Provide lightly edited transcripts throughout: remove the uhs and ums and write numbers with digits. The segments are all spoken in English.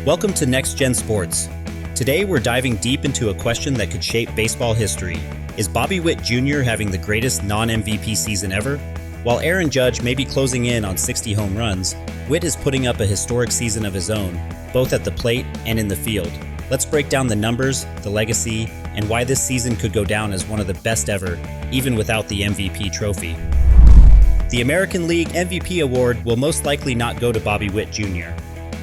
Welcome to Nexgen Sports. Today we're diving deep into a question that could shape baseball history. Is Bobby Witt Jr. having the greatest non-MVP season ever? While Aaron Judge may be closing in on 60 home runs, Witt is putting up a historic season of his own, both at the plate and in the field. Let's break down the numbers, the legacy, and why this season could go down as one of the best ever, even without the MVP trophy. The American League MVP award will most likely not go to Bobby Witt Jr.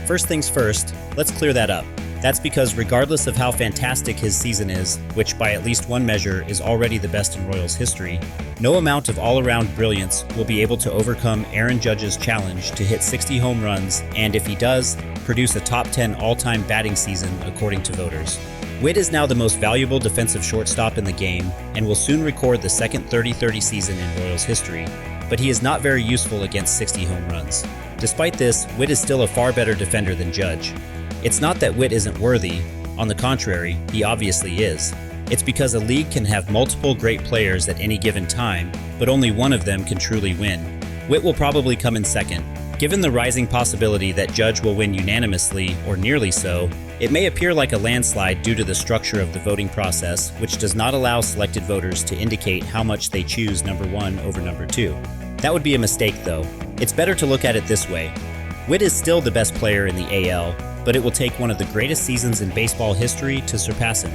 First things first, let's clear that up. That's because regardless of how fantastic his season is, which by at least one measure is already the best in Royals history, no amount of all-around brilliance will be able to overcome Aaron Judge's challenge to hit 60 home runs and, if he does, produce a top 10 all-time batting season according to voters. Witt is now the most valuable defensive shortstop in the game and will soon record the second 30-30 season in Royals history, but he is not very useful against 60 home runs. Despite this, Witt is still a far better defender than Judge. It's not that Witt isn't worthy. On the contrary, he obviously is. It's because a league can have multiple great players at any given time, but only one of them can truly win. Witt will probably come in second. Given the rising possibility that Judge will win unanimously, or nearly so, it may appear like a landslide due to the structure of the voting process, which does not allow selected voters to indicate how much they choose number one over number two. That would be a mistake, though. It's better to look at it this way. Witt is still the best player in the AL, but it will take one of the greatest seasons in baseball history to surpass him.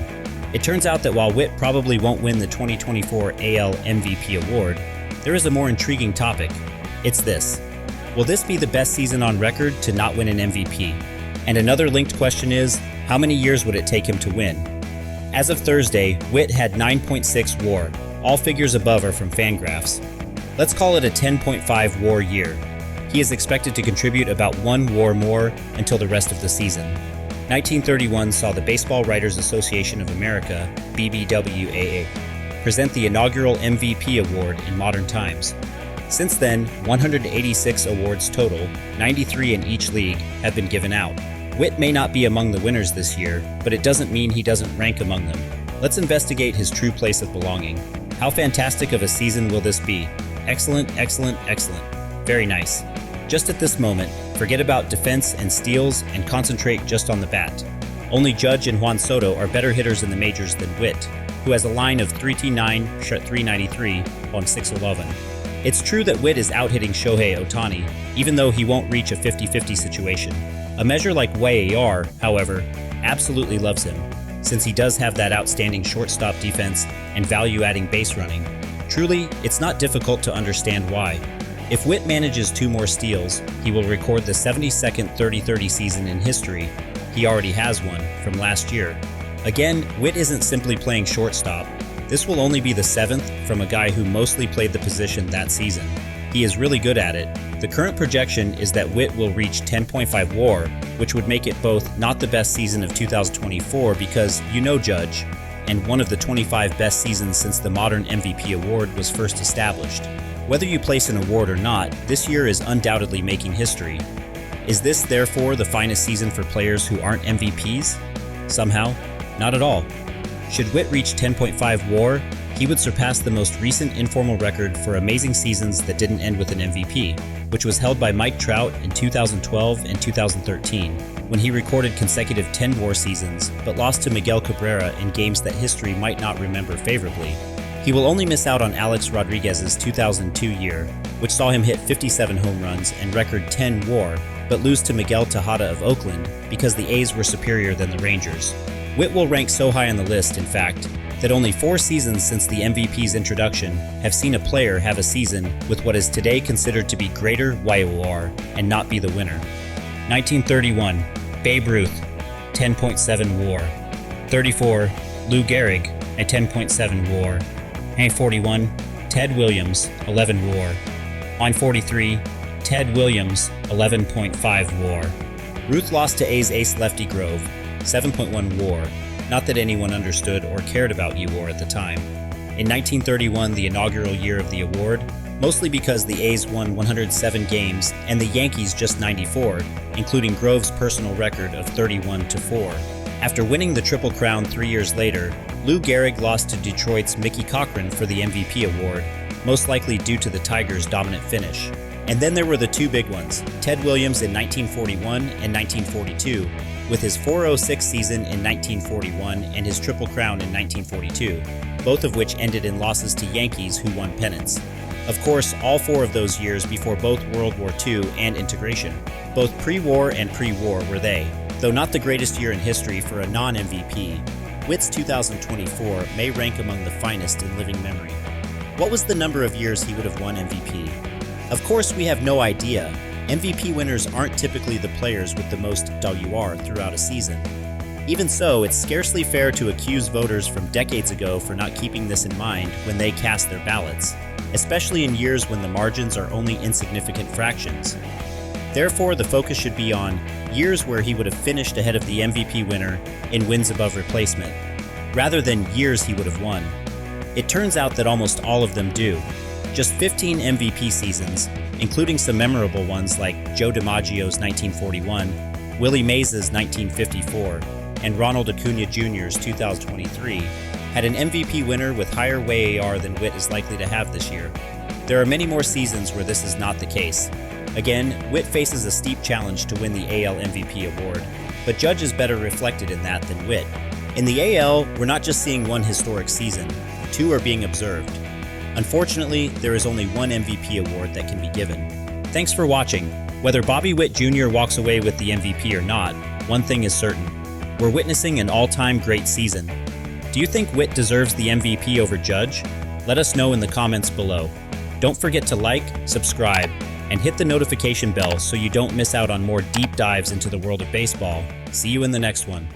It turns out that while Witt probably won't win the 2024 AL MVP award, there is a more intriguing topic. It's this. Will this be the best season on record to not win an MVP? And another linked question is, how many years would it take him to win? As of Thursday, Witt had 9.6 WAR. All figures above are from Fangraphs. Let's call it a 10.5 WAR year. He is expected to contribute about 1 WAR more until the rest of the season. 1931 saw the Baseball Writers Association of America, BBWAA, present the inaugural MVP award in modern times. Since then, 186 awards total, 93 in each league, have been given out. Witt may not be among the winners this year, but it doesn't mean he doesn't rank among them. Let's investigate his true place of belonging. How fantastic of a season will this be? Excellent, excellent, excellent. Very nice. Just at this moment, forget about defense and steals and concentrate just on the bat. Only Judge and Juan Soto are better hitters in the majors than Witt, who has a line of 329, shot 393 on 611. It's true that Witt is out-hitting Shohei Ohtani, even though he won't reach a 50-50 situation. A measure like WAR, however, absolutely loves him, since he does have that outstanding shortstop defense and value-adding base running. Truly, it's not difficult to understand why. If Witt manages 2 more steals, he will record the 72nd 30-30 season in history. He already has one from last year. Again, Witt isn't simply playing shortstop. This will only be the 7th from a guy who mostly played the position that season. He is really good at it. The current projection is that Witt will reach 10.5 WAR, which would make it both not the best season of 2024 because you know Judge, and one of the 25 best seasons since the modern MVP award was first established. Whether you place an award or not, this year is undoubtedly making history. Is this therefore the finest season for players who aren't MVPs? Somehow, not at all. Should Witt reach 10.5 WAR, he would surpass the most recent informal record for amazing seasons that didn't end with an MVP, which was held by Mike Trout in 2012 and 2013, when he recorded consecutive 10 WAR seasons, but lost to Miguel Cabrera in games that history might not remember favorably. He will only miss out on Alex Rodriguez's 2002 year, which saw him hit 57 home runs and record 10 WAR, but lose to Miguel Tejada of Oakland because the A's were superior than the Rangers. Witt will rank so high on the list, in fact, that only 4 seasons since the MVP's introduction have seen a player have a season with what is today considered to be greater WAR and not be the winner. 1931, Babe Ruth, 10.7 WAR. 34, Lou Gehrig, a 10.7 WAR. And 41, Ted Williams, 11 WAR. On 43, Ted Williams, 11.5 WAR. Ruth lost to A's ace lefty Grove, 7.1 WAR. Not that anyone understood or cared about EWAR at the time. In 1931, the inaugural year of the award, mostly because the A's won 107 games and the Yankees just 94, including Grove's personal record of 31-4. After winning the Triple Crown 3 years later, Lou Gehrig lost to Detroit's Mickey Cochran for the MVP award, most likely due to the Tigers' dominant finish. And then there were the 2 big ones, Ted Williams in 1941 and 1942, with his .406 season in 1941 and his Triple Crown in 1942, both of which ended in losses to Yankees who won pennants. Of course, all four of those years before both World War II and integration. Both pre-war and pre-war were they. Though not the greatest year in history for a non-MVP, Witt's 2024 may rank among the finest in living memory. What was the number of years he would have won MVP? Of course, we have no idea. MVP winners aren't typically the players with the most WR throughout a season. Even so, it's scarcely fair to accuse voters from decades ago for not keeping this in mind when they cast their ballots, especially in years when the margins are only insignificant fractions. Therefore, the focus should be on years where he would have finished ahead of the MVP winner in wins above replacement, rather than years he would have won. It turns out that almost all of them do. Just 15 MVP seasons, including some memorable ones like Joe DiMaggio's 1941, Willie Mays' 1954, and Ronald Acuna Jr.'s 2023, had an MVP winner with higher WAR than Witt is likely to have this year. There are many more seasons where this is not the case. Again, Witt faces a steep challenge to win the AL MVP award, but Judge is better reflected in that than Witt. In the AL, we're not just seeing one historic season, two are being observed. Unfortunately, there is only one MVP award that can be given. Thanks for watching. Whether Bobby Witt Jr. walks away with the MVP or not, one thing is certain. We're witnessing an all-time great season. Do you think Witt deserves the MVP over Judge? Let us know in the comments below. Don't forget to like, subscribe, and hit the notification bell so you don't miss out on more deep dives into the world of baseball. See you in the next one.